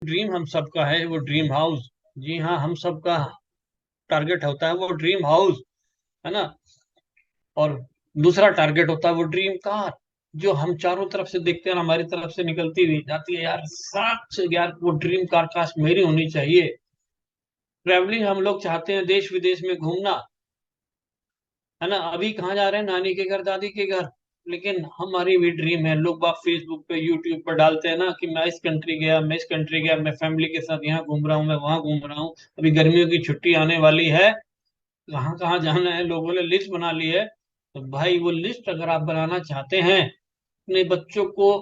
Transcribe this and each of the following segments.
Dream हम सबका है वो ड्रीम हाउस। जी हाँ, हम सबका टारगेट होता है वो ड्रीम हाउस, है ना। और दूसरा टारगेट होता है वो ड्रीम कार, जो हम चारों तरफ से देखते हैं और हमारी तरफ से निकलती हुई जाती है यार, साथ से यार वो ड्रीम कार काश मेरी होनी चाहिए। ट्रैवलिंग हम लोग चाहते हैं, देश विदेश में घूमना, है ना। अभी कहाँ जा रहे हैं, नानी के घर, दादी के घर। लेकिन हमारी भी ड्रीम है, लोग बाग फेसबुक पे, यूट्यूब पर डालते हैं ना कि मैं इस कंट्री गया, मैं इस कंट्री गया, मैं फैमिली के साथ यहाँ घूम रहा हूँ, मैं वहां घूम रहा हूँ। अभी गर्मियों की छुट्टी आने वाली है, कहाँ कहाँ जाना है लोगों ने लिस्ट बना ली है। तो भाई वो लिस्ट अगर आप बनाना चाहते हैं, अपने बच्चों को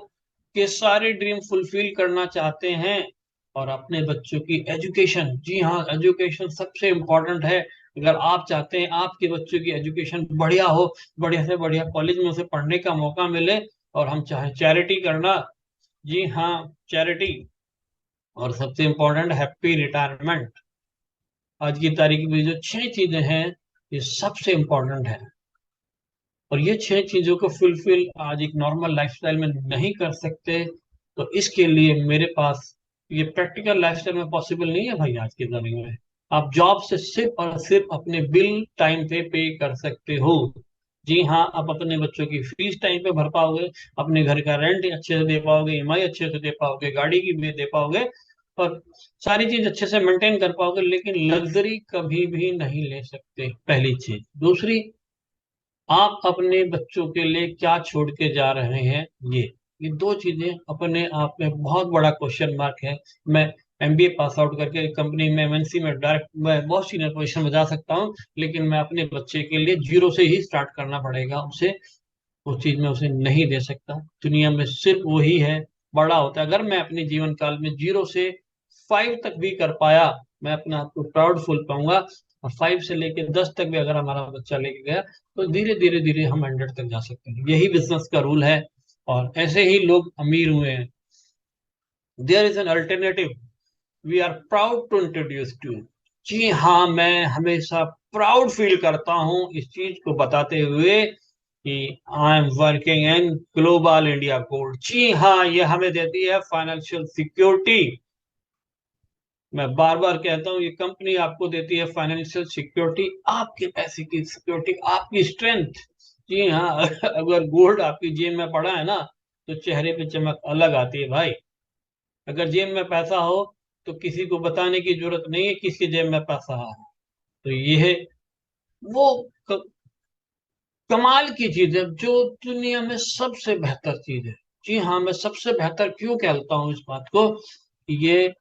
के सारे ड्रीम फुलफिल करना चाहते हैं, और अपने बच्चों की एजुकेशन, जी हाँ एजुकेशन सबसे इम्पोर्टेंट है। अगर आप चाहते हैं आपके बच्चों की एजुकेशन बढ़िया हो, बढ़िया से बढ़िया कॉलेज में उसे पढ़ने का मौका मिले, और हम चाहे चैरिटी करना, जी हाँ चैरिटी, और सबसे इम्पोर्टेंट हैप्पी रिटायरमेंट। आज की तारीख में जो 6 चीजें हैं, ये सबसे इम्पोर्टेंट है। और ये 6 चीजों को फुलफिल आज एक नॉर्मल लाइफस्टाइल में नहीं कर सकते, तो इसके लिए मेरे पास ये प्रैक्टिकल लाइफस्टाइल में पॉसिबल नहीं है भाई आज के जमाने में। आप जॉब से सिर्फ और सिर्फ अपने बिल टाइम पे कर सकते हो। जी हाँ, आप अपने बच्चों की फीस टाइम पे भर पाओगे, अपने घर का रेंट अच्छे से दे पाओगे, ईएमआई अच्छे से दे पाओगे, गाड़ी की भी दे पाओगे, और सारी चीज अच्छे से मेंटेन कर पाओगे। लेकिन लग्जरी कभी भी नहीं ले सकते, पहली चीज। दूसरी, आप अपने बच्चों के लिए क्या छोड़ के जा रहे हैं, ये दो चीजें अपने आप में बहुत बड़ा क्वेश्चन मार्क है। मैं एमबीए पास आउट करके कंपनी में, एमएनसी में डायरेक्ट मैं बहुत सीनियर पोजीशन में जा सकता हूँ, लेकिन मैं अपने बच्चे के लिए जीरो से ही स्टार्ट करना पड़ेगा उसे। वो चीज मैं उसे नहीं दे सकता। दुनिया में सिर्फ वही है बड़ा होता है। अगर मैं अपने जीवन काल में 0 से 5 तक भी कर पाया, मैं अपने आप को प्राउड फील पाऊंगा। और 5 से लेके 10 तक भी अगर हमारा बच्चा लेके गया, तो धीरे धीरे धीरे हम 100 तक जा सकते हैं। यही बिजनेस का रूल है, और ऐसे ही लोग अमीर हुए हैं। There is an alternative, we are proud to introduce to. जी हाँ, मैं हमेशा प्राउड फील करता हूँ इस चीज को बताते हुए कि I am working in Global India Gold. जी हाँ, ये हमें देती है फाइनेंशियल सिक्योरिटी। मैं बार बार कहता हूँ, ये कंपनी आपको देती है फाइनेंशियल सिक्योरिटी, आपके पैसे की सिक्योरिटी, आपकी स्ट्रेंथ। जी हाँ, अगर गोल्ड आपकी जेब में पड़ा है ना, तो चेहरे पे चमक अलग आती है भाई। अगर जेब में पैसा हो, तो किसी को बताने की जरूरत नहीं है किसकी जेब में पैसा है। तो ये है वो क- कमाल की चीज है, जो दुनिया में सबसे बेहतर चीज है। जी हाँ, मैं सबसे बेहतर क्यों कहता हूँ इस बात को, कि ये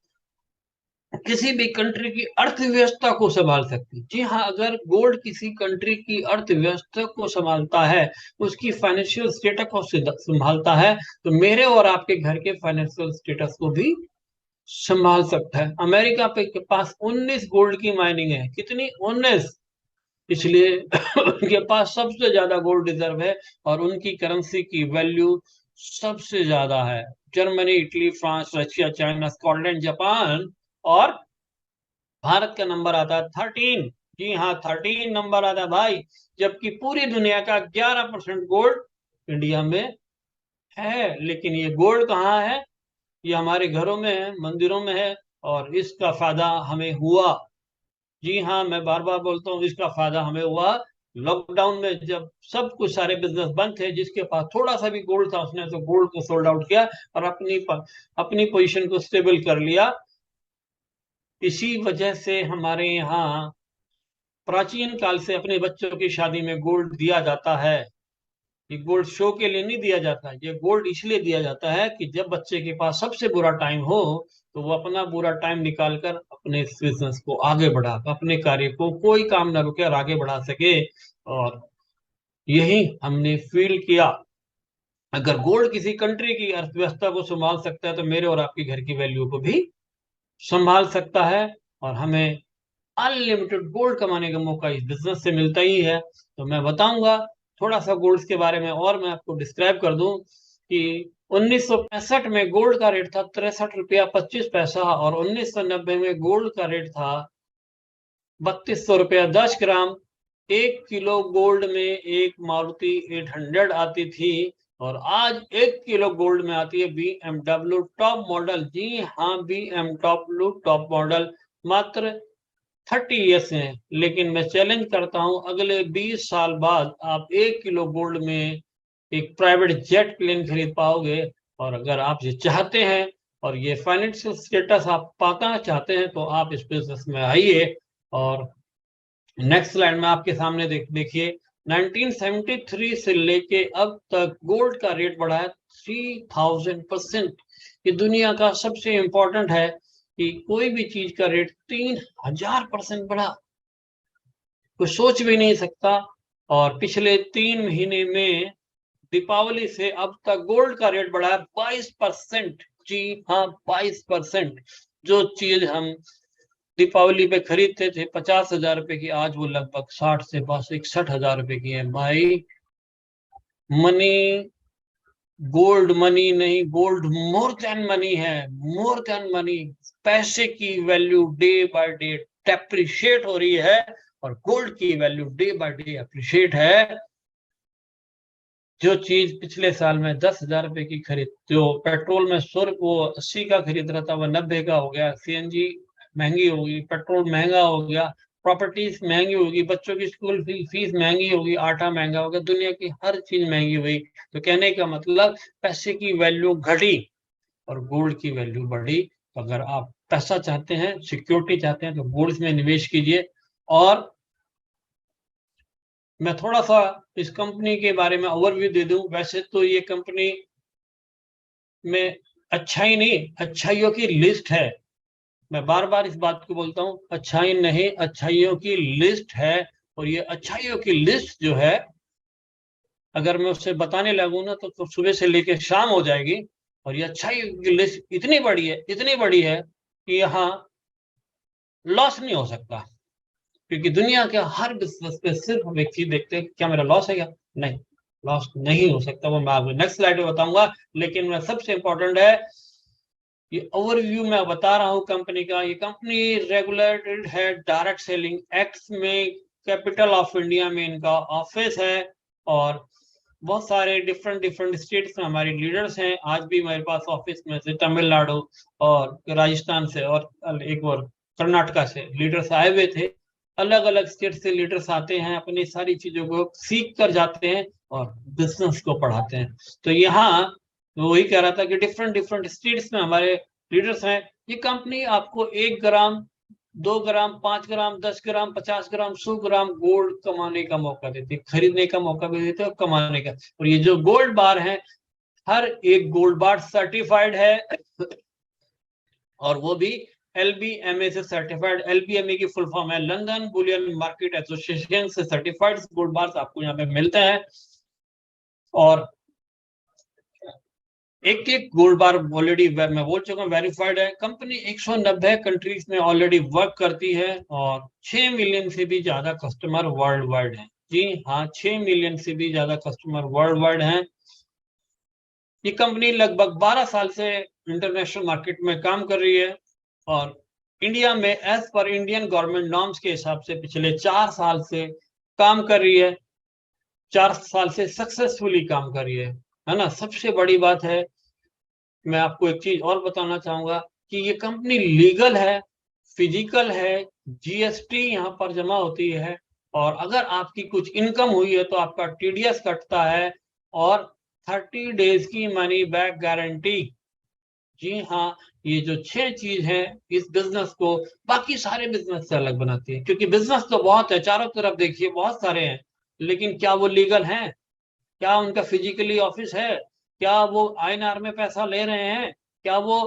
किसी भी कंट्री की अर्थव्यवस्था को संभाल सकती है। जी हाँ, अगर गोल्ड किसी कंट्री की अर्थव्यवस्था को संभालता है, उसकी फाइनेंशियल स्टेटस को संभालता है, तो मेरे और आपके घर के फाइनेंशियल स्टेटस को भी संभाल सकता है। अमेरिका पे के पास 19 गोल्ड की माइनिंग है, कितनी, 19। इसलिए उनके पास सबसे ज्यादा गोल्ड रिजर्व है, और उनकी करेंसी की वैल्यू सबसे ज्यादा है। Germany, Italy, France, Russia, China, Scotland, Japan, और भारत का नंबर आता है 13। जी हाँ, 13 नंबर आता है भाई। जबकि पूरी दुनिया का 11% गोल्ड इंडिया में है। लेकिन ये गोल्ड कहाँ है, ये हमारे घरों में है, मंदिरों में है, और इसका फायदा हमें हुआ। जी हाँ, मैं बार बार बोलता हूँ, इसका फायदा हमें हुआ लॉकडाउन में, जब सब कुछ सारे बिजनेस बंद थे। जिसके पास थोड़ा सा भी गोल्ड था, उसने तो गोल्ड को सोल्ड आउट किया, और अपनी पोजीशन को स्टेबल कर लिया। इसी वजह से हमारे यहाँ प्राचीन काल से अपने बच्चों की शादी में गोल्ड दिया जाता है। ये गोल्ड शो के लिए नहीं दिया जाता, ये गोल्ड इसलिए दिया जाता है कि जब बच्चे के पास सबसे बुरा टाइम हो, तो वो अपना बुरा टाइम निकाल कर अपने बिजनेस को आगे बढ़ा, अपने कार्य को कोई काम ना रुके और आगे बढ़ा सके। और यही हमने फील किया। अगर गोल्ड किसी कंट्री की अर्थव्यवस्था को संभाल सकता है, तो मेरे और आपके घर की वैल्यू को भी संभाल सकता है। और हमें अनलिमिटेड गोल्ड कमाने का मौका इस बिजनेस से मिलता ही है। तो मैं बताऊंगा थोड़ा सा गोल्ड के बारे में, और मैं आपको डिस्क्राइब कर दूं कि 1965 में गोल्ड का रेट था 63 रुपया 25 पैसा, और 1990 में गोल्ड का रेट था 3200 रुपया 10 ग्राम। 1 किलो गोल्ड में एक मारुति 800 आती थी। और आज 1 किलो गोल्ड में आती है BMW टॉप मॉडल। जी हाँ, BMW टॉप मॉडल मात्र 30 ईयर्स है। लेकिन मैं चैलेंज करता हूं, अगले 20 साल बाद आप 1 किलो गोल्ड में एक प्राइवेट जेट प्लेन खरीद पाओगे। और अगर आप ये चाहते हैं और ये फाइनेंशियल स्टेटस आप पाना चाहते हैं तो आप इस बिजनेस में आइए। और नेक्स्ट स्लाइड में आपके सामने देखिए 1973 से लेके अब तक गोल्ड का रेट बढ़ा है 3000%। ये दुनिया का सबसे इंपॉर्टेंट है कि कोई भी चीज का रेट 3000% बढ़ा, कोई सोच भी नहीं सकता। और पिछले 3 महीने में दीपावली से अब तक गोल्ड का रेट बढ़ा है 22%। जी हाँ, 22%। जो चीज हम दीपावली पे खरीदते थे 50,000 रुपए की, आज वो लगभग 60 से 61,000 रुपए की है। भाई मनी, गोल्ड मनी नहीं, गोल्ड मोर देन मनी है, मोर देन मनी। पैसे की value day by day depreciate हो रही है और गोल्ड की value day by day appreciate है। जो चीज पिछले साल में 10,000 रुपए की खरीद, जो पेट्रोल में 100 वो 80 का खरीद रहा था वो 90 का हो गया। CNG महंगी होगी, पेट्रोल महंगा हो गया, प्रॉपर्टीज महंगी होगी, बच्चों की स्कूल फीस महंगी होगी, आटा महंगा हो गया, दुनिया की हर चीज महंगी हुई। तो कहने का मतलब पैसे की वैल्यू घटी और गोल्ड की वैल्यू बढ़ी। तो अगर आप पैसा चाहते हैं, सिक्योरिटी चाहते हैं, तो गोल्ड में निवेश कीजिए। और मैं थोड़ा सा इस कंपनी के बारे में ओवरव्यू दे दूं। वैसे तो ये कंपनी में अच्छाई नहीं, अच्छाइयों की लिस्ट है। मैं बार बार इस बात को बोलता हूं, अच्छाई नहीं, अच्छाइयों की लिस्ट है। और ये अच्छाइयों की लिस्ट जो है, अगर मैं उससे बताने लगूं ना तो सुबह से लेकर शाम हो जाएगी। और ये अच्छाइयों की लिस्ट इतनी बड़ी है, इतनी बड़ी है कि यहाँ लॉस नहीं हो सकता। क्योंकि दुनिया के हर बिजनेस पे सिर्फ हम एक चीज देखते हैं, क्या मेरा लॉस है क्या? नहीं, लॉस नहीं हो सकता। वो मैं आपको नेक्स्ट स्लाइड में बताऊंगा। लेकिन मैं सबसे इंपॉर्टेंट है, ये ओवरव्यू मैं बता रहा हूँ कंपनी का। ये कंपनी रेगुलेटेड है डायरेक्ट सेलिंग एक्ट में, कैपिटल ऑफ इंडिया में इनका ऑफिस है। और बहुत सारे डिफरेंट डिफरेंट स्टेट्स में हमारे लीडर्स हैं। आज भी मेरे पास ऑफिस में से तमिलनाडु और राजस्थान से और एक और कर्नाटका से लीडर्स आए हुए थे। अलग अलग स्टेट से लीडर्स आते हैं, अपनी सारी चीजों को सीख कर जाते हैं और बिजनेस को पढ़ाते हैं। तो यहाँ वही कह रहा था कि डिफरेंट डिफरेंट स्टेट्स में हमारे लीडर्स हैं। ये कंपनी आपको 1 ग्राम, 2 ग्राम, 5 ग्राम, 10 ग्राम, 50 ग्राम, 100 ग्राम गोल्ड कमाने का मौका देती है, खरीदने का मौका भी देते हैं और कमाने का। और ये जो गोल्ड बार है, हर एक गोल्ड बार सर्टिफाइड है। और वो भी LBMA से सर्टिफाइड। LBMA की फुल फॉर्म है लंदन बुलियन मार्केट एसोसिएशन से सर्टिफाइड गोल्ड बार्स आपको यहाँ पे मिलते हैं। और एक एक गोल्ड बार ऑलरेडी मैं बोल चुका हूँ वेरीफाइड है। कंपनी 190 कंट्रीज में ऑलरेडी वर्क करती है और 6 मिलियन से भी ज्यादा कस्टमर वर्ल्ड वाइड है। जी हाँ, 6 मिलियन से भी ज्यादा कस्टमर वर्ल्ड वाइड हैं। ये कंपनी लगभग 12 साल से इंटरनेशनल मार्केट में काम कर रही है। और इंडिया में as per Indian government norms के हिसाब से पिछले 4 साल से काम कर रही है। 4 साल से सक्सेसफुली काम कर रही है ना। सबसे बड़ी बात है, मैं आपको एक चीज और बताना चाहूंगा कि ये कंपनी लीगल है, फिजिकल है, GST यहाँ पर जमा होती है। और अगर आपकी कुछ इनकम हुई है तो आपका TDS कटता है। और 30 डेज की मनी बैक गारंटी। जी हाँ, ये जो 6 चीज है इस बिजनेस को बाकी सारे बिजनेस से अलग बनाती है। क्योंकि बिजनेस तो बहुत है, चारों तरफ देखिए बहुत सारे हैं, लेकिन क्या वो लीगल हैं? क्या उनका फिजिकली ऑफिस है? क्या वो INR में पैसा ले रहे हैं? क्या वो,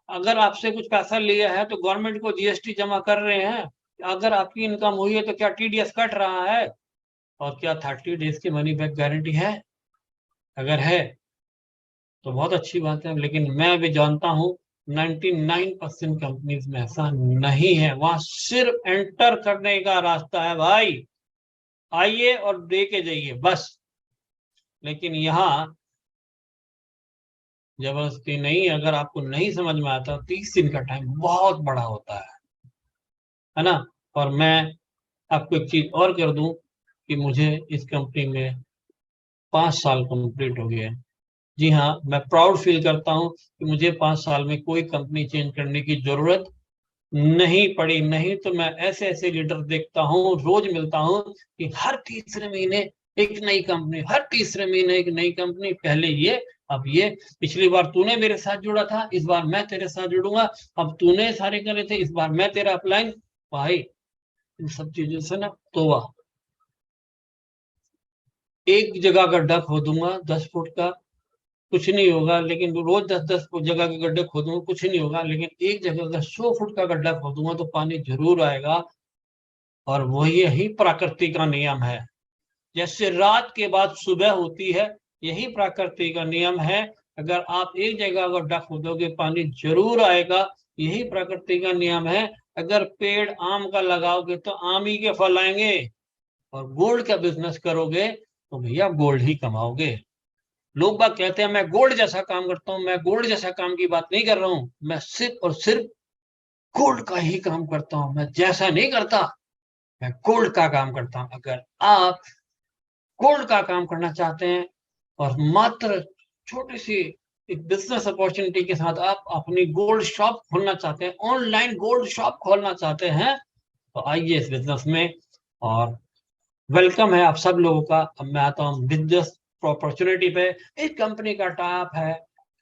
अगर आपसे कुछ पैसा लिया है तो गवर्नमेंट को GST जमा कर रहे हैं? अगर आपकी इनकम हुई है तो क्या TDS कट रहा है? और क्या 30 डेज की मनी बैक गारंटी है? अगर है तो बहुत अच्छी बात है। लेकिन मैं भी जानता हूँ 99% कंपनीज में ऐसा नहीं है। वहां सिर्फ एंटर करने का रास्ता है भाई, आइए और दे के जाइए बस। लेकिन यहाँ जबरदस्ती नहीं। अगर आपको नहीं समझ में आता, 30 दिन का टाइम बहुत बड़ा होता है ना। और मैं आपको एक चीज और कर दूं कि मुझे इस कंपनी में 5 साल कंप्लीट हो गया है। जी हाँ, मैं प्राउड फील करता हूँ कि मुझे 5 साल में कोई कंपनी चेंज करने की जरूरत नहीं पड़ी। नहीं तो मैं ऐसे ऐसे लीडर देखता हूँ, रोज मिलता हूँ कि हर तीसरे महीने एक नई कंपनी, हर तीसरे महीने एक नई कंपनी, पहले ये अब ये, पिछली बार तूने मेरे साथ जुड़ा था, इस बार मैं तेरे साथ जुड़ूंगा, अब तूने सारे करे थे, इस बार मैं तेरा अपलाइन। भाई इन सब चीजों से ना तो एक जगह गड्ढा खोदूंगा 10 फुट का, कुछ नहीं होगा, लेकिन रोज 10-10 जगह के गड्ढे खोदूंगा, कुछ नहीं होगा, लेकिन एक जगह अगर 100 फुट का गड्ढा खोदूंगा तो पानी जरूर आएगा। और वो यही प्रकृति का नियम है। जैसे रात के बाद सुबह होती है, यही प्रकृति का नियम है। अगर आप एक जगह गड्ढा खोदोगे पानी जरूर आएगा, यही प्रकृति का नियम है। अगर पेड़ आम का लगाओगे तो आम ही के फल आएंगे। और गोल्ड का बिजनेस करोगे तो भैया गोल्ड ही कमाओगे। लोग बात कहते हैं मैं गोल्ड जैसा काम करता हूं, मैं गोल्ड जैसा काम की बात नहीं कर रहा हूं, मैं सिर्फ और सिर्फ गोल्ड का ही काम करता हूं, मैं जैसा नहीं करता, मैं गोल्ड का काम करता हूं। अगर आप गोल्ड का काम करना चाहते हैं और मात्र छोटी सी एक बिजनेस अपॉर्चुनिटी के साथ आप अपनी गोल्ड शॉप खोलना चाहते हैं, ऑनलाइन गोल्ड शॉप खोलना चाहते हैं, तो आइए इस बिजनेस में। और वेलकम है आप सब लोगों का। अब मैं आता हूँ बिजनेस अपॉर्चुनिटी पे। एक कंपनी का टाइप है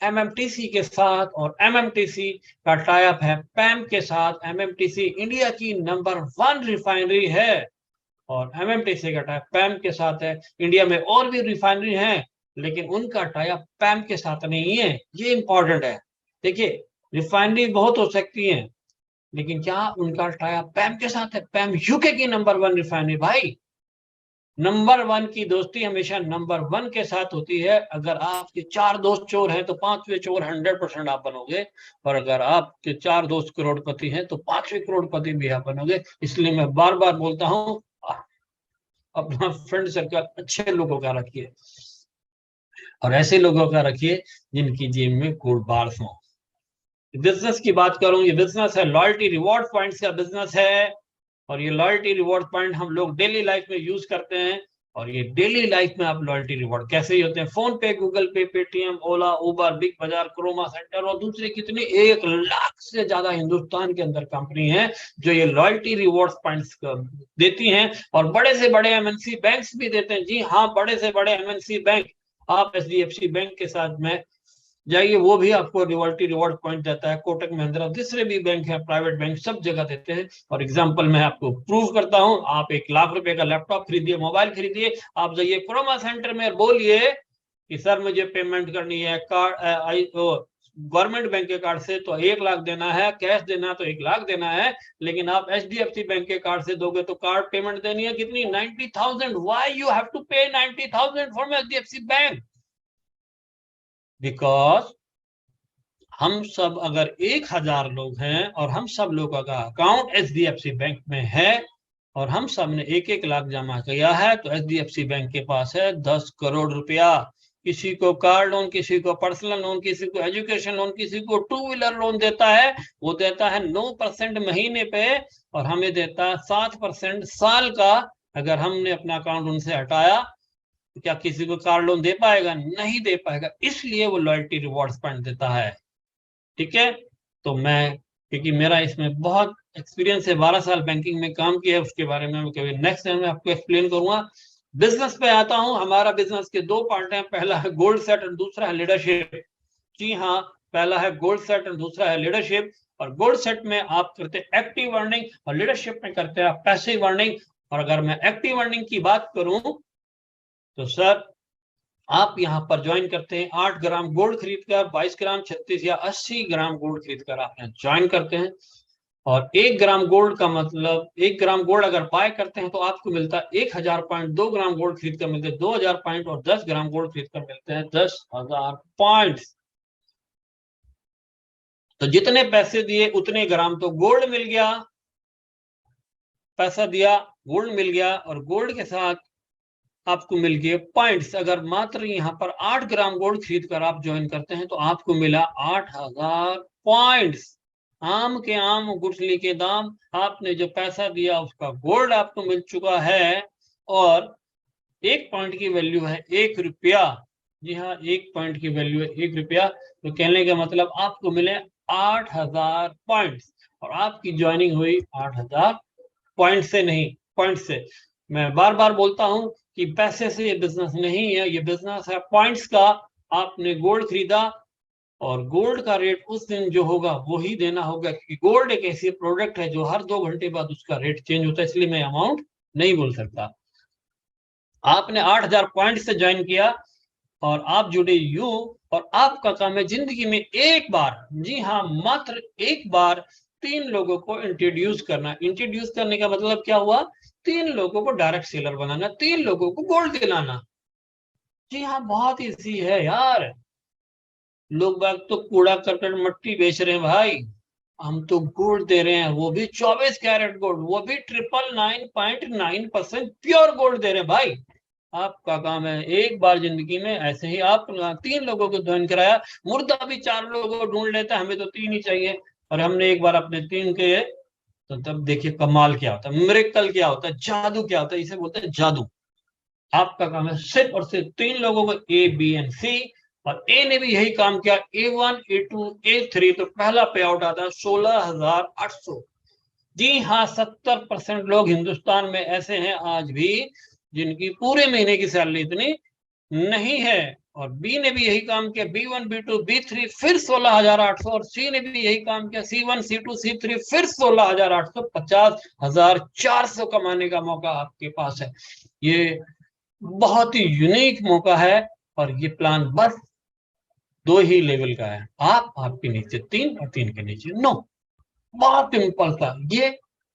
एमएमटीसी के साथ, और एमएमटीसी का टाइप है पैम के साथ। एमएमटीसी इंडिया की नंबर 1 रिफाइनरी है, और एमएमटीसी का टाइप पैम के साथ है। इंडिया में और भी रिफाइनरी हैं, लेकिन उनका टाइप पैम के साथ नहीं है, ये इंपॉर्टेंट है। देखिए, रिफाइनरी बहुत हो सकती है, लेकिन क्या उनका टाइप पैम के साथ है? पैम यूके की नंबर 1 रिफाइनरी भाई। नंबर 1 की दोस्ती हमेशा नंबर 1 के साथ होती है। अगर आपके 4 दोस्त चोर हैं तो 5वें चोर 100% आप बनोगे, और अगर आपके 4 दोस्त करोड़पति हैं तो 5वें करोड़पति भी आप बनोगे। इसलिए मैं बार बार बोलता हूँ, अपना फ्रेंड सर्कल अच्छे लोगों का रखिए, और ऐसे लोगों का रखिए जिनकी जेब में गोल्ड बार्स हो। बिजनेस की बात करूं, ये बिजनेस है लॉयल्टी रिवॉर्ड पॉइंट्स का बिजनेस है। और ये लॉयल्टी रिवॉर्ड पॉइंट हम लोग डेली लाइफ में यूज करते हैं। और ये डेली लाइफ में आप लॉयल्टी रिवॉर्ड कैसे ही होते हैं? फोन पे, गूगल पे, पेटीएम, ओला, उबर, बिग बाजार, क्रोमा सेंटर और दूसरे कितने 1 लाख से ज्यादा हिंदुस्तान के अंदर कंपनी है जो ये लॉयल्टी रिवॉर्ड पॉइंट्स देती हैं। और बड़े से बड़े एमएनसी बैंक्स भी देते हैं। जी हाँ, बड़े से बड़े एमएनसी बैंक। आप एचडीएफसी बैंक के साथ में जाइए, वो भी आपको रिवॉल्टी रिवॉर्ड पॉइंट देता है। कोटक महिंद्रा, दूसरे भी बैंक है, प्राइवेट बैंक, सब जगह देते हैं। और एग्जांपल मैं आपको प्रूव करता हूं। आप 1 लाख रुपए का लैपटॉप खरीदिए, मोबाइल खरीदिए, आप जाइए क्रोमा सेंटर में, बोलिए कि सर मुझे पेमेंट करनी है कार्ड गवर्नमेंट बैंक के कार्ड से, तो 1 लाख देना है, कैश देना है तो 1 लाख देना है। लेकिन आप एचडीएफसी बैंक के कार्ड से दोगे तो कार्ड पेमेंट देनी है कितनी? 90,000। वाई यू हैव टू पे 90,000 फ्रॉम एचडीएफसी बैंक? बिकॉज हम सब अगर 1,000 लोग हैं और हम सब लोगों का अकाउंट एचडीएफसी बैंक में है, और हम सब ने 1-1 लाख जमा किया है, तो एचडीएफसी बैंक के पास है 10 करोड़ रुपया। किसी को कार लोन, किसी को पर्सनल लोन, किसी को एजुकेशन लोन, किसी को 2 व्हीलर लोन देता है। वो देता है 9% महीने पे, और हमें देता है 7% साल का। अगर हमने अपना अकाउंट उनसे हटाया तो क्या किसी को कार लोन दे पाएगा? नहीं दे पाएगा। इसलिए वो लॉयल्टी रिवॉर्ड्स पॉइंट देता है। ठीक है। तो मैं, क्योंकि मेरा इसमें बहुत एक्सपीरियंस है, 12 साल बैंकिंग में काम किया है, उसके बारे में मैं कभी नेक्स्ट टाइम में आपको एक्सप्लेन करूंगा। बिजनेस पे आता हूं। हमारा बिजनेस के 2 पार्ट हैं, पहला है गोल्ड सेट और दूसरा है लीडरशिप। जी हाँ, पहला है गोल्ड सेट और दूसरा है लीडरशिप। और गोल्ड सेट में आप करते हैं एक्टिव अर्निंग, और लीडरशिप में करते हैं आप पैसिव अर्निंग। और अगर मैं एक्टिव अर्निंग की बात करूं तो सर, आप यहाँ पर ज्वाइन करते हैं 8 ग्राम गोल्ड खरीदकर, 22 ग्राम, 36 या 80 ग्राम गोल्ड खरीदकर आप यहाँ ज्वाइन करते हैं। और 1 ग्राम गोल्ड का मतलब, 1 ग्राम गोल्ड अगर बाय करते हैं तो आपको मिलता है 1,000 पॉइंट। 2 ग्राम गोल्ड खरीद कर मिलते हैं 2,000 पॉइंट, और 10 ग्राम गोल्ड खरीद कर मिलते हैं 10,000 पॉइंट। तो जितने पैसे दिए उतने ग्राम तो गोल्ड मिल गया। पैसा दिया, गोल्ड मिल गया, और गोल्ड के साथ आपको मिल गए पॉइंट्स। अगर मात्र यहाँ पर 8 ग्राम गोल्ड खरीद कर आप ज्वाइन करते हैं तो आपको मिला 8,000 पॉइंट्स। आम के आम, गुठली के दाम। आपने जो पैसा दिया उसका गोल्ड आपको मिल चुका है, और 1 पॉइंट की वैल्यू है 1 रुपया। जी हाँ, 1 पॉइंट की वैल्यू है 1 रुपया। तो कहने का मतलब आपको मिले 8,000 पॉइंट्स, और आपकी ज्वाइनिंग हुई 8,000 पॉइंट से, नहीं पॉइंट से। मैं बार बार बोलता हूं कि पैसे से ये बिजनेस नहीं है, ये बिजनेस है पॉइंट्स का। आपने गोल्ड खरीदा, और गोल्ड का रेट उस दिन जो होगा वो ही देना होगा, क्योंकि गोल्ड एक ऐसी प्रोडक्ट है जो हर 2 घंटे बाद उसका रेट चेंज होता है, इसलिए मैं अमाउंट नहीं बोल सकता। आपने 8,000 पॉइंट से ज्वाइन किया, और आप जुड़े यूं, और आपका काम है जिंदगी में एक बार, जी हाँ मात्र एक बार, 3 लोगों को इंट्रोड्यूस करना। इंट्रोड्यूस करने का मतलब क्या हुआ? 3 लोगों को डायरेक्ट सेलर बनाना, 3 लोगों को गोल्ड दिलाना। जी हाँ, बहुत इजी है यार। लोग बाग तो कूड़ा करकट मट्टी बेच रहे हैं भाई, हम तो गोल्ड दे रहे हैं, वो भी 24 कैरेट गोल्ड, वो भी 999.9% प्योर गोल्ड दे रहे हैं भाई। आपका काम है एक बार जिंदगी में, ऐसे ही आप 3 लोगों को ज्वाइन कराया। मुर्दा भी 4 लोगों को ढूंढ लेता है, हमें तो 3 ही चाहिए, और हमने एक बार अपने 3 के, तो तब देखिए कमाल क्या होता है, मिरेकल क्या होता है, जादू क्या होता है, इसे बोलते हैं जादू। आपका काम है सिर्फ और सिर्फ 3 लोगों को, ए बी एंड सी, और ए ने भी यही काम किया, A1 A2 A3। तो पहला पे आउट आता है 16,800। जी हाँ, 70% लोग हिंदुस्तान में ऐसे हैं आज भी जिनकी पूरे महीने की सैलरी इतनी नहीं है। और बी ने भी यही काम किया, B1 B2 B3 फिर 16,800, और सी ने भी यही काम किया, C1 C2 C3 फिर 16,800। 50,400 कमाने का मौका आपके पास है। ये बहुत ही यूनिक मौका है, और ये प्लान बस 2 ही लेवल का है, आप, आपके नीचे 3 और 3 के नीचे 9। बहुत सिंपल था ये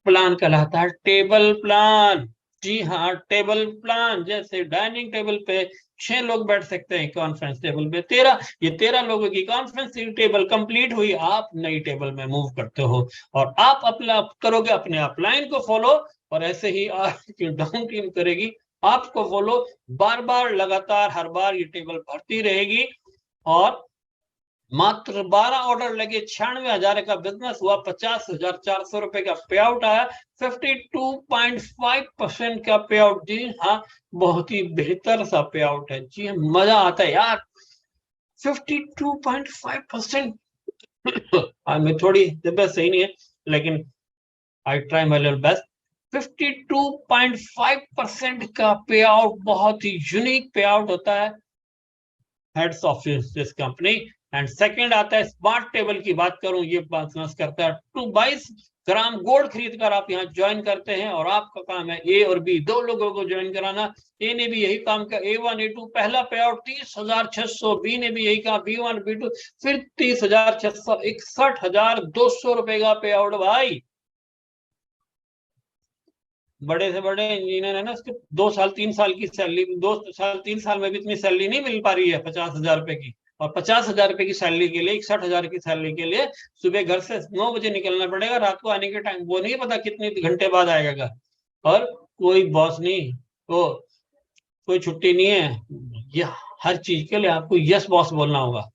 प्लान, कहलाता है टेबल प्लान। जी हाँ, टेबल प्लान। जैसे डाइनिंग टेबल पे 6 लोग बैठ सकते हैं, कॉन्फ्रेंस टेबल पे 13। ये 13 लोगों की कॉन्फ्रेंस टेबल कंप्लीट हुई, आप नई टेबल में मूव करते हो, और आप अपना करोगे अपने अपलाइन को फॉलो, और ऐसे ही आपकी डाउन टीम करेगी आपको फॉलो। बार बार लगातार हर बार ये टेबल भरती रहेगी, और मात्र 12 ऑर्डर लगे, 96,000 का बिजनेस हुआ, 50,400 रुपए का पे आउट आया, 52.5% का पे आउट। जी हाँ, बहुत ही बेहतर सा पे आउट है। जी हाँ, मजा आता है यार। 52.5%। मैं थोड़ी तबियत सही नहीं है, लेकिन I try my level best. 52.5% का पे आउट बहुत ही यूनिक पे आउट होता है, heads of this company. And second आता है स्मार्ट टेबल की बात करूं, ये बिजनेस करता है 22 ग्राम गोल्ड खरीद कर आप यहाँ ज्वाइन करते हैं, और आपका काम है ए और बी 2 लोगों को ज्वाइन कराना। ए ने भी यही काम किया, A1 A2 पहला पे आउट 30,600, बी ने भी यही कहा B1 B2 फिर 30,600, 61,200 रुपए का पे आउट भाई। बड़े से बड़े इंजीनियर है ना, उसके 2 साल 3 साल की सैलरी, 2 साल 3 साल में भी इतनी सैलरी नहीं मिल पा रही है 50,000 रुपए की। और 50,000 रुपए की सैलरी के लिए, 61,000 की सैलरी के लिए सुबह घर से 9 बजे निकलना पड़ेगा, रात को आने के टाइम वो नहीं पता कितने घंटे बाद आएगा घर। और कोई बॉस नहीं, तो कोई छुट्टी नहीं है, ये हर चीज के लिए आपको यस बॉस बोलना होगा।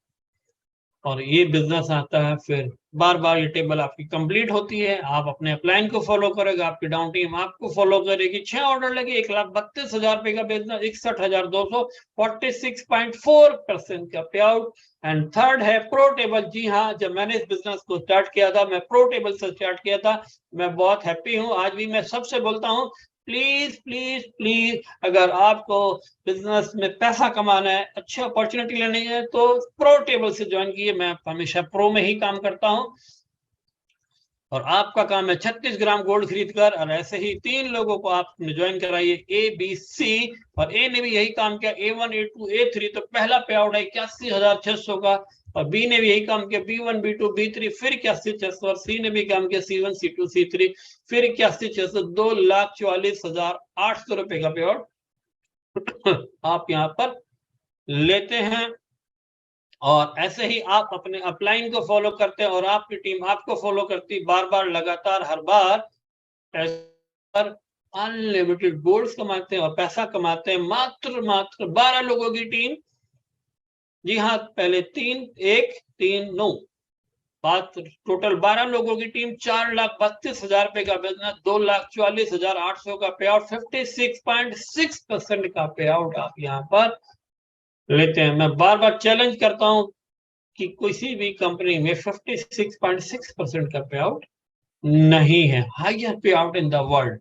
और ये बिजनेस आता है, फिर बार बार ये टेबल आपकी कंप्लीट होती है, आप अपने अपलाइन को फॉलो करेगा, आपकी डाउन टीम आपको फॉलो करेगी। 6 ऑर्डर लगे, 1,32,000 रुपए का बिजनेस, 61,200, 46.4% का पे आउट। एंड थर्ड है प्रो टेबल। जी हाँ, जब मैंने इस बिजनेस को स्टार्ट किया था, मैं प्रो टेबल से स्टार्ट किया था। मैं बहुत हैप्पी हूँ, आज भी मैं सबसे बोलता हूँ, प्लीज प्लीज प्लीज, अगर आपको बिजनेस में पैसा कमाना है, अच्छी अपॉर्चुनिटी लेनी है, तो प्रो टेबल से ज्वाइन कीजिए। मैं हमेशा प्रो में ही काम करता हूं, और आपका काम है 36 ग्राम गोल्ड खरीद कर, और ऐसे ही 3 लोगों को आप ज्वाइन कराइए, A B C। और ए ने भी यही काम किया, A1 A2 A3। तो पहला पे आउट है 81,600 का, और बी ने भी यही काम किया, B1 B2 B3 फिर 81,600, और सी ने भी काम किया, C1 C2 C3 फिर 81,600, 2,44,800 रुपए का पे आउट आप यहाँ पर लेते हैं। और ऐसे ही आप अपने अपलाइन को फॉलो करते हैं, और आपकी टीम आपको फॉलो करती, बार बार लगातार हर बार अनलिमिटेड गोल्स कमाते हैं और पैसा कमाते हैं। मात्र मात्र 12 लोगों की टीम। जी हाँ, पहले 3 1 3 9, बात टोटल 12 लोगों की टीम, 4,32,000 रुपए का बिजनेस, 2,44,800 का पे आउट, 56.6% का पे आउट आप यहाँ पर लेते हैं। मैं बार बार चैलेंज करता हूं कि किसी भी कंपनी में 56.6% का पे आउट नहीं है, हाईएस्ट पे out in the world.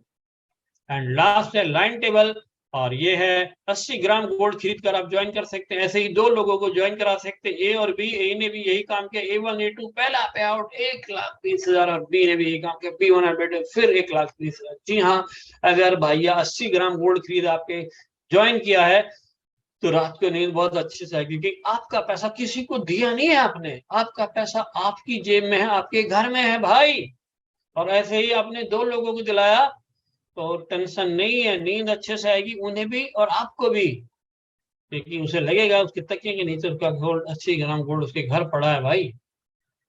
And last है लाइन टेबल, और ये है 80 ग्राम गोल्ड खरीद कर आप ज्वाइन कर सकते हैं। ऐसे ही दो लोगों को ज्वाइन करा सकते हैं, ए और बी। ए ने भी यही काम किया, A1 A2 पहला पे आउट 1,20,000, और बी ने भी यही काम किया, B1 बेटे फिर 1,20,000। जी हाँ, अगर भैया 80 ग्राम गोल्ड खरीद आपके ज्वाइन किया है तो रात को नींद बहुत अच्छे से आएगी, क्योंकि आपका पैसा किसी को दिया नहीं है आपने, आपका पैसा आपकी जेब में है, आपके घर में है भाई। और ऐसे ही आपने दो लोगों को दिलाया तो टेंशन नहीं है, नींद अच्छे से आएगी उन्हें भी और आपको भी, क्योंकि उसे लगेगा उसके तकिए के नीचे उसका गोल्ड 80 ग्राम गोल्ड उसके घर पड़ा है भाई।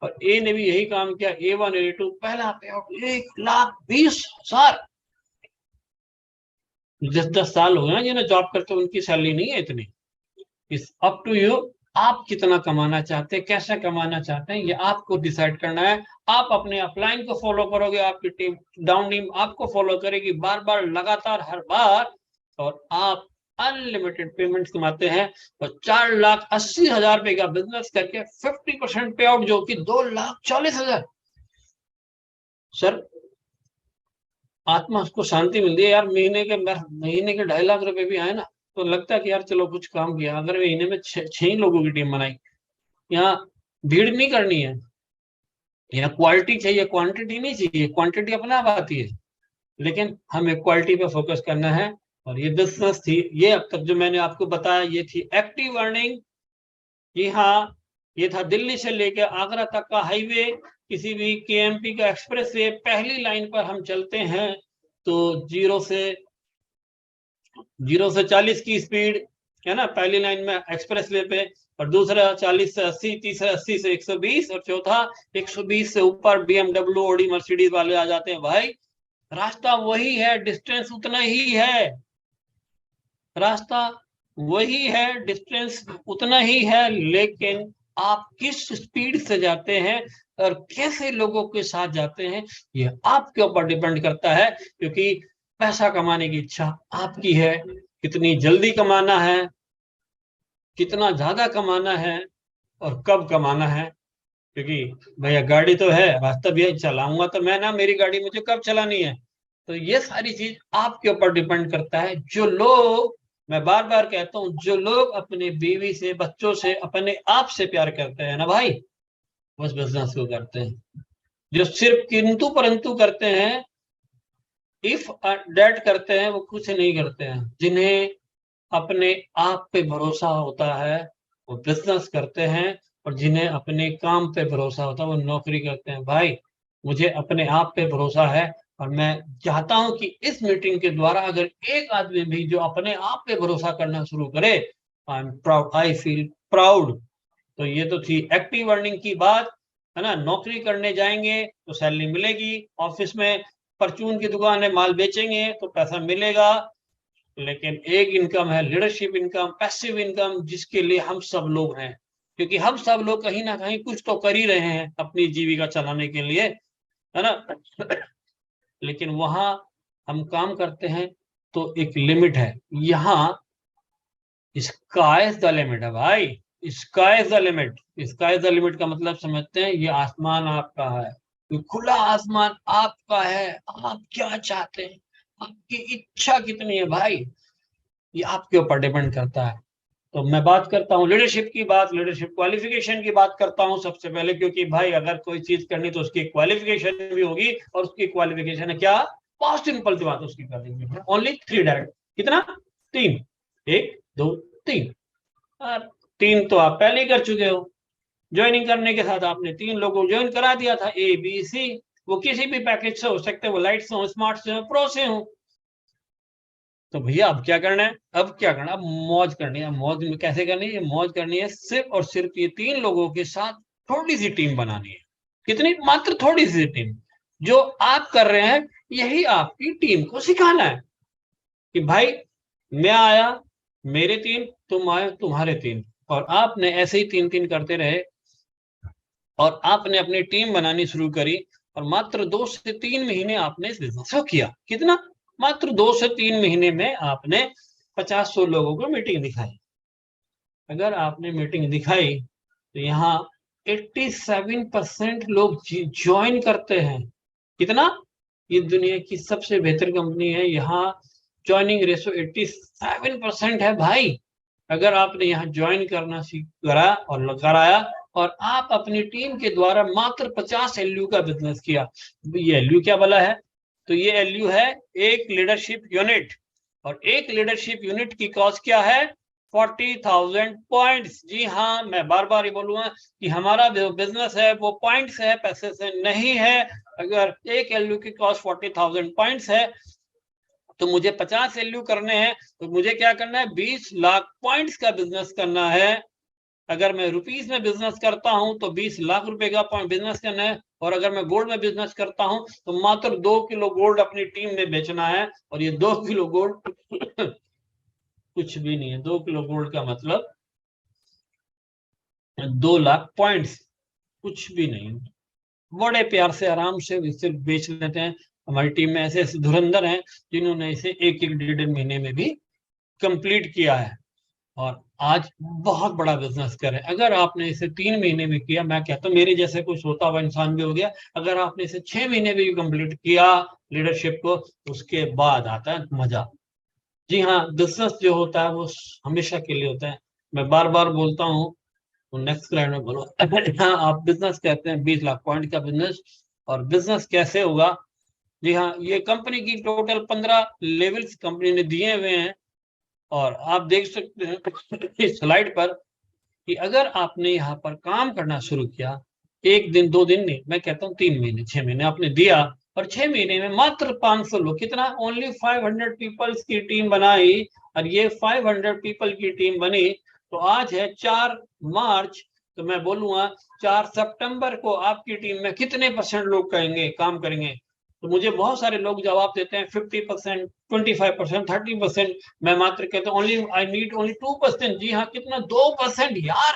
और ए ने भी यही काम किया, A1 A2 पहला पे आउट 1,20,000। 10-10 साल हो गए ना जिन्हें जॉब करते, उनकी सैलरी नहीं है इतनी। इस अप टू यू, आप कितना कमाना चाहते हैं, कैसे कमाना चाहते हैं, ये आपको डिसाइड करना है। आप अपने अपलाइन को फॉलो करोगे, आपकी टीम डाउन टीम आपको फॉलो करेगी, बार बार लगातार हर बार, और आप अनलिमिटेड पेमेंट कमाते हैं। तो 4,80,000 रुपए का बिजनेस करके 50% पे आउट, जो कि 2,40,000। सर, आत्मा को शांति मिलती है यार। महीने के 2.5 लाख रुपए भी आए ना, तो लगता है कि यार चलो कुछ काम किया। अगर महीने में 6 लोगों की टीम बनाई, यहाँ भीड़ नहीं करनी है, यहाँ क्वालिटी चाहिए, क्वांटिटी नहीं चाहिए। क्वांटिटी अपने आप आती है, लेकिन हमें क्वालिटी पे फोकस करना है। और ये बिजनेस थी, ये अब तक जो मैंने आपको बताया, ये थी एक्टिव अर्निंग। जी हाँ, ये था दिल्ली से लेकर आगरा तक का हाईवे, किसी भी KMP का एक्सप्रेस वे। पहली लाइन पर हम चलते हैं तो 0 से 40 की स्पीड है ना, पहली लाइन में एक्सप्रेस वे पे। और दूसरा 40 से 80, तीसरा 80 से 120, और चौथा 120 से ऊपर BMW ऑडी मर्सिडीज वाले आ जाते हैं भाई। रास्ता वही है, डिस्टेंस उतना ही है, रास्ता वही है, डिस्टेंस उतना ही है, लेकिन आप किस स्पीड से जाते हैं और कैसे लोगों के साथ जाते हैं, ये आपके ऊपर डिपेंड करता है। क्योंकि पैसा कमाने की इच्छा आपकी है, कितनी जल्दी कमाना है, कितना ज्यादा कमाना है, और कब कमाना है। क्योंकि भैया गाड़ी तो है, रास्ता भी चलाऊंगा तो मैं ना, मेरी गाड़ी मुझे कब चलानी है, तो ये सारी चीज आपके ऊपर डिपेंड करता है। जो लोग, मैं बार बार कहता हूँ, जो लोग अपने बीवी से, बच्चों से, अपने आप से प्यार करते हैं ना भाई, बस बिजनेस को करते हैं। जो सिर्फ किंतु परंतु करते हैं, इफ डेट करते हैं, वो कुछ नहीं करते हैं। जिन्हें अपने आप पे भरोसा होता है वो बिजनेस करते हैं, और जिन्हें अपने काम पे भरोसा होता है वो नौकरी करते हैं। भाई, मुझे अपने आप पे भरोसा है, और मैं चाहता हूं कि इस मीटिंग के द्वारा अगर एक आदमी भी जो अपने आप पे भरोसा करना शुरू करे, I am proud, I feel proud. तो ये तो थी एक्टिव अर्निंग की बात, है ना। नौकरी करने जाएंगे तो सैलरी मिलेगी, ऑफिस में परचून की दुकान है, माल बेचेंगे तो पैसा मिलेगा। लेकिन एक इनकम है लीडरशिप इनकम, पैसिव इनकम, जिसके लिए हम सब लोग हैं। क्योंकि हम सब लोग कहीं ना कहीं कुछ तो कर ही रहे हैं अपनी जीविका चलाने के लिए, है ना। लेकिन वहां हम काम करते हैं तो एक लिमिट है, यहाँ स्काई इज द लिमिट है भाई। Sky is the limit. Sky is the limit का मतलब समझते हैं, ये आसमान आपका है, ये खुला आसमान आपका है। आप क्या चाहते हैं, आपकी इच्छा कितनी है भाई, ये आपके ऊपर डिपेंड करता है। तो मैं बात करता हूँ लीडरशिप की बात, लीडरशिप क्वालिफिकेशन की बात करता हूँ सबसे पहले। क्योंकि भाई अगर कोई चीज करनी तो उसकी क्वालिफिकेशन भी होगी, और उसकी क्वालिफिकेशन है क्या, बहुत सिंपल सी बात, उसकी क्वालिफिकेशन ओनली 3 डायरेक्ट। कितना, 3, 1 2 3। और 3 तो आप पहले ही कर चुके हो, ज्वाइनिंग करने के साथ आपने 3 लोगों को ज्वाइन करा दिया था, ABC। वो किसी भी पैकेज से हो सकते हैं, वो लाइट से हो, स्मार्ट से हो, प्रो से हो। तो भैया अब क्या करना है, अब क्या करना है, अब मौज करनी है। मौज में कैसे करनी है, मौज करनी है सिर्फ और सिर्फ ये 3 लोगों के साथ थोड़ी सी टीम बनानी है। कितनी, मात्र थोड़ी सी टीम। जो आप कर रहे हैं यही आपकी टीम को सिखाना है कि भाई मैं आया, मेरे 3, तुम आए, तुम्हारे 3, और आपने ऐसे ही 3-3 करते रहे, और आपने अपनी टीम बनानी शुरू करी। और मात्र 2 से 3 महीने आपने इस बिजनेस को किया। कितना, मात्र 2 से 3 महीने में आपने 50-100 लोगों को मीटिंग दिखाई, अगर आपने मीटिंग दिखाई तो यहाँ 87% लोग ज्वाइन करते हैं। कितना? ये दुनिया की सबसे बेहतर कंपनी है, यहाँ ज्वाइनिंग रेशो 87% है भाई। अगर आपने यहाँ ज्वाइन करना सीख करा और कराया और आप अपनी टीम के द्वारा मात्र 50 एलयू का बिजनेस किया, ये एलयू क्या भला है? तो ये एलयू है एक लीडरशिप यूनिट, और एक लीडरशिप यूनिट की कॉस्ट क्या है? 40,000 पॉइंट्स। जी हाँ, मैं बार बार ये बोलूंगा कि हमारा जो बिजनेस है वो पॉइंट्स है, पैसे से नहीं है। अगर एक एलयू की कॉस्ट 40,000 पॉइंट्स है तो मुझे 50 एलयू करने हैं, तो मुझे क्या करना है? 20 लाख पॉइंट्स का बिजनेस करना है। अगर मैं रुपीस में बिजनेस करता हूं तो 20 लाख रुपए का बिजनेस करना है, और अगर मैं गोल्ड में बिजनेस करता हूं तो मात्र 2 किलो गोल्ड अपनी टीम में बेचना है। और ये 2 किलो गोल्ड कुछ भी नहीं है। 2 किलो गोल्ड का मतलब 2 लाख पॉइंट्स, कुछ भी नहीं। बड़े प्यार से आराम से इसे बेच लेते हैं। हमारी टीम में ऐसे ऐसे धुरंधर हैं जिन्होंने इसे एक एक डेढ़ महीने में भी कंप्लीट किया है और आज बहुत बड़ा बिजनेस करें। अगर आपने इसे 3 महीने में किया, मैं कहता हूँ मेरे जैसे कोई सोता हुआ इंसान भी हो गया। अगर आपने इसे 6 महीने में भी कंप्लीट किया लीडरशिप को, उसके बाद आता है मजा। जी हाँ, बिजनेस जो होता है वो हमेशा के लिए होता है। मैं बार बार बोलता हूँ, तो नेक्स्ट स्लाइड में बोलो। हाँ, आप बिजनेस कहते हैं 20 लाख पॉइंट का बिजनेस, और बिजनेस कैसे होगा? जी हाँ, ये कंपनी की टोटल 15 लेवल्स कंपनी ने दिए हुए हैं, और आप देख सकते हैं इस स्लाइड पर कि अगर आपने यहाँ पर काम करना शुरू किया, 1 दिन 2 दिन नहीं, मैं कहता हूँ 3 महीने 6 महीने आपने दिया, और 6 महीने में मात्र 500 लोग, कितना? ओनली 500 पीपल्स की टीम बनाई, और ये 500 पीपल की टीम बनी। तो आज है 4 मार्च, तो मैं बोलूंगा 4 सितंबर को आपकी टीम में कितने % लोग कहेंगे काम करेंगे? तो मुझे बहुत सारे लोग जवाब देते हैं 50%, 25%, 30%। मैं मात्र कहता हूँ ओनली आई नीड ओनली 2%। जी हाँ, कितना? 2% यार।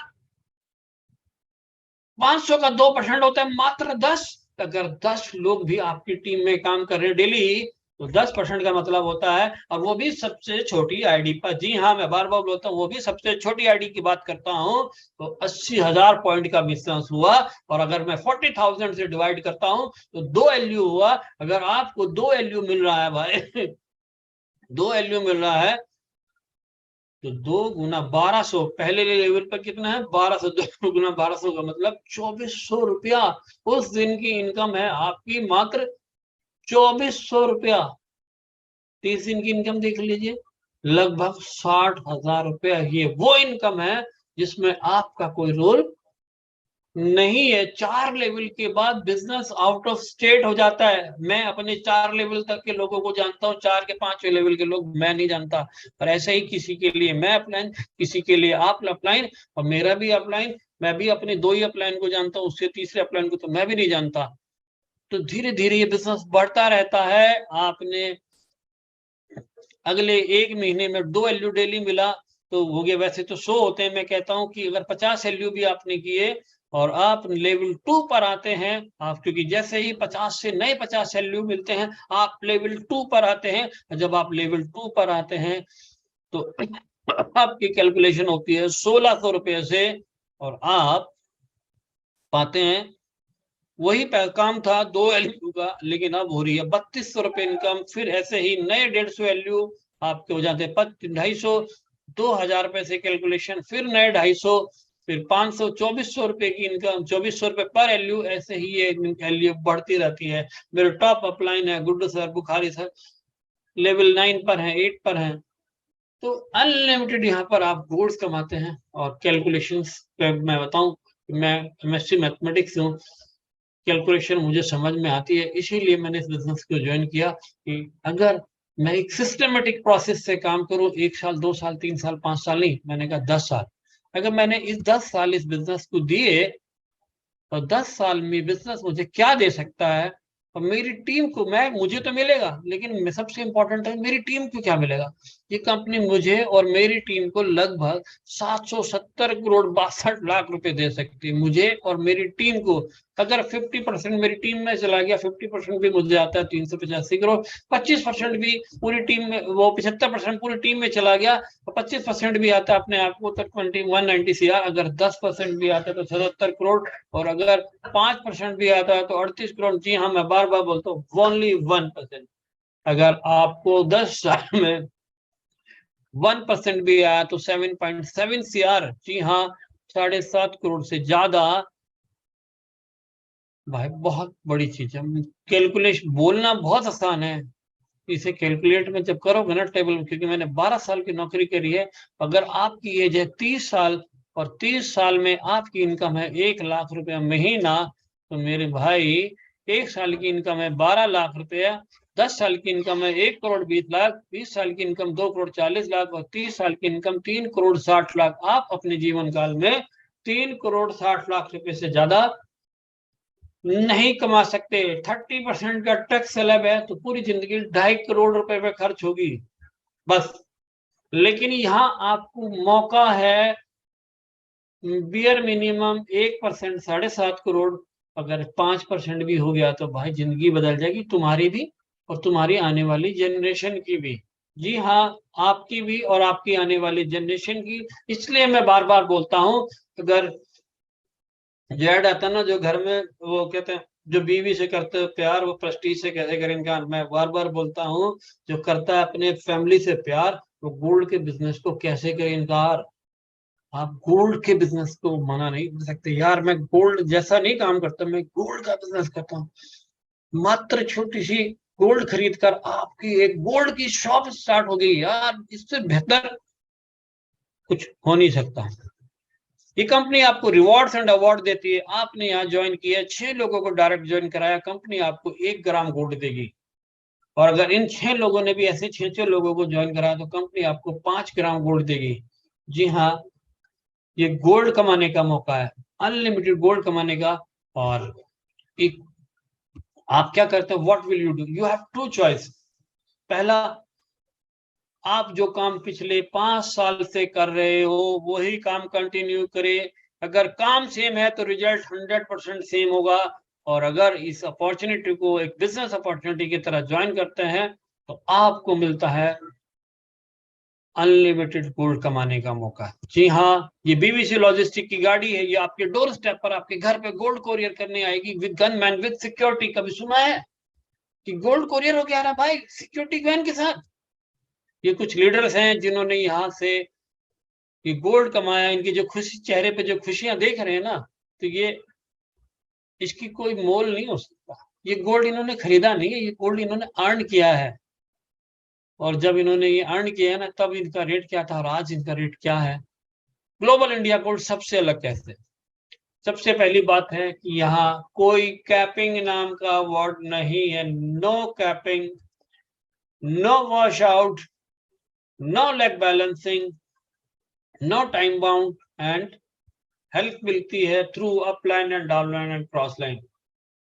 500 का 2% होता है मात्र 10। अगर 10 लोग भी आपकी टीम में काम कर रहे हैं डेली, तो 10% का मतलब होता है, और वो भी सबसे छोटी आईडी पर। जी हाँ, मैं बार बार बोलता हूँ, वो भी सबसे छोटी आईडी की बात करता हूँ। तो 80,000 पॉइंट का बिजनेस हुआ, और अगर मैं 40,000 से डिवाइड करता हूँ तो 2 एलयू हुआ। अगर आपको 2 एलयू मिल रहा है भाई 2 एलयू मिल रहा है, तो 2 गुना 1200, पहले लेवल पर कितना है? 1200। 2 गुना 1200 का मतलब 2400 रुपया। उस दिन की इनकम है आपकी मात्र 2400 रुपया। 30 दिन की इनकम देख लीजिए, लगभग 60,000 रुपया। ये वो इनकम है जिसमें आपका कोई रोल नहीं है। 4 लेवल के बाद बिजनेस आउट ऑफ स्टेट हो जाता है। मैं अपने 4 लेवल तक के लोगों को जानता हूँ, 4 के 5वें लेवल के लोग मैं नहीं जानता। पर ऐसे ही किसी के लिए मैं अपलाइन, किसी के लिए आप अपलाइन, और मेरा भी अपलाइन। मैं भी अपने 2 ही अपलाइन को जानता हूँ, उससे तीसरे अपलाइन को तो मैं भी नहीं जानता। तो धीरे धीरे ये बिजनेस बढ़ता रहता है। आपने अगले 1 महीने में 2 एलयू डेली मिला तो हो गया। वैसे तो 100 होते हैं। मैं कहता हूं कि अगर 50 एलयू भी आपने किए और आप लेवल 2 पर आते हैं, आप क्योंकि जैसे ही 50 से नए 50 एलयू मिलते हैं, आप लेवल 2 पर आते हैं। जब आप लेवल 2 पर आते हैं तो आपकी कैलकुलेशन होती है 1600 रुपये से, और आप पाते हैं वही काम था 2 एलयू का, लेकिन अब हो रही है 3200 रुपये इनकम। फिर ऐसे ही नए 150 एलयू आपके हो जाते हैं 250, 2000 रुपए से कैलकुलेशन, फिर नए 250, फिर 500, 2400 रुपए की इनकम, 2400 रुपए पर एलयू। ऐसे ही ये एलयू बढ़ती रहती है। मेरे टॉप अपलाइन है Guddu sir, Bukhari sir, level 9 पर है, 8 पर है। तो अनलिमिटेड यहाँ पर आप गोल्स कमाते हैं। और कैलकुलेशंस पे मैं बताऊं, मैं एमएससी मैथमेटिक्स हूँ, कैलकुलेशन मुझे समझ में आती है, इसीलिए मैंने इस बिजनेस को ज्वाइन किया कि अगर मैं एक सिस्टमेटिक प्रोसेस से काम करूं, 1 साल 2 साल 3 साल 5 साल नहीं, मैंने कहा 10 साल, अगर मैंने इस 10 साल इस बिजनेस को दिए तो 10 साल में बिजनेस मुझे क्या दे सकता है, और मेरी टीम को, मैं मुझे तो मिलेगा, लेकिन सबसे इंपॉर्टेंट है मेरी टीम को क्या मिलेगा। ये कंपनी मुझे और मेरी टीम को लगभग 770 करोड़ 62 लाख रुपए दे सकती है, मुझे और मेरी टीम को। अगर 50% मेरी टीम में चला गया, 50% भी मुझे आता है 385 करोड़, 25% भी पूरी टीम में, वो 75% पूरी टीम में चला गया, तो 25% भी आता है अपने आप को तो 190 CR। अगर 10% भी आता है तो 77 करोड़, और अगर 5% भी आता है तो 38 करोड़। जी हाँ, मैं बार बार बोलता हूँ, ओनली 1%। अगर आपको 10 साल में 1% भी आया तो 7.7 CR। जी हाँ, 7.5 करोड़ से ज्यादा। भाई बहुत बड़ी चीज है। कैलकुलेशन बोलना बहुत आसान है, इसे कैलकुलेट में जब करोगे ना टेबल में, क्योंकि मैंने 12 साल की नौकरी करी है। अगर आपकी एज है 30 साल, और 30 साल में आपकी इनकम है 1 लाख रुपया महीना, तो मेरे भाई 1 साल की इनकम है 12 लाख रुपया, 10 साल की इनकम है 1 करोड़ 20 लाख, 20 साल की इनकम 2 करोड़ 40 लाख, और 30 साल की इनकम 3 करोड़ 60 लाख। आप अपने जीवन काल में 3 करोड़ 60 लाख रुपए से ज्यादा नहीं कमा सकते। 30% का टैक्स स्लैब है, तो पूरी जिंदगी 2.5 करोड़ रुपए पे खर्च होगी बस। लेकिन यहाँ आपको मौका है, बियर मिनिमम 1%, 7.5 करोड़। अगर 5% भी हो गया तो भाई जिंदगी बदल जाएगी तुम्हारी भी, और तुम्हारी आने वाली जनरेशन की भी। जी हाँ, आपकी भी और आपकी आने वाली जनरेशन की। इसलिए मैं बार बार बोलता हूँ, अगर जेड आता ना, जो घर में वो कहते हैं, जो बीवी से करते हैं प्यार वो प्रेस्टीज से कैसे करें इनकार। मैं बार बार बोलता हूँ, जो करता है अपने फैमिली से प्यार, वो गोल्ड के बिजनेस को कैसे करें इनकार। आप गोल्ड के बिजनेस को मना नहीं कर सकते। यार मैं गोल्ड जैसा नहीं काम करता, मैं गोल्ड का बिजनेस करता हूँ। मात्र छोटी सी गोल्ड खरीद कर आपकी एक गोल्ड की शॉप स्टार्ट हो गई, यार इससे बेहतर कुछ हो नहीं सकता। ये कंपनी आपको रिवॉर्ड्स एंड अवार्ड देती है। आपने यहाँ ज्वाइन किया, 6 लोगों को डायरेक्ट ज्वाइन कराया, कंपनी आपको 1 ग्राम गोल्ड देगी। और अगर इन 6 लोगों ने भी ऐसे 6 6 लोगों को ज्वाइन कराया तो कंपनी आपको 5 ग्राम गोल्ड देगी। जी हाँ, ये गोल्ड कमाने का मौका है, अनलिमिटेड गोल्ड कमाने का। और एक, आप क्या करते हैं, what will you do, you have two choice. पहला, आप जो काम पिछले 5 साल से कर रहे हो वही काम कंटिन्यू करें। अगर काम सेम है तो रिजल्ट 100% सेम होगा। और अगर इस अपॉर्चुनिटी को एक बिजनेस अपॉर्चुनिटी की तरह ज्वाइन करते हैं तो आपको मिलता है अनलिमिटेड गोल्ड कमाने का मौका। जी हाँ, ये बीवीसी लॉजिस्टिक की गाड़ी है, ये आपके डोर स्टेप पर आपके घर पे गोल्ड कोरियर करने आएगी विद गनमैन विद सिक्योरिटी। कभी सुना है कि गोल्ड कोरियर हो गया ना भाई सिक्योरिटी वैन के साथ? ये कुछ लीडर्स हैं जिन्होंने यहाँ से ये गोल्ड कमाया, इनकी जो खुशी, चेहरे पे जो खुशियां देख रहे हैं ना, तो ये, इसकी कोई मोल नहीं हो सकता। ये गोल्ड इन्होंने खरीदा नहीं है, ये गोल्ड इन्होंने अर्न किया है। और जब इन्होंने ये अर्न किया है ना, तब इनका रेट क्या था और आज इनका रेट क्या है। ग्लोबल इंडिया गोल्ड सबसे अलग कैसे? सबसे पहली बात है कि यहाँ कोई कैपिंग नाम का वर्ड नहीं है। No capping, no wash out, no leg balancing, no time bound, and help मिलती है through upline and downline and cross line.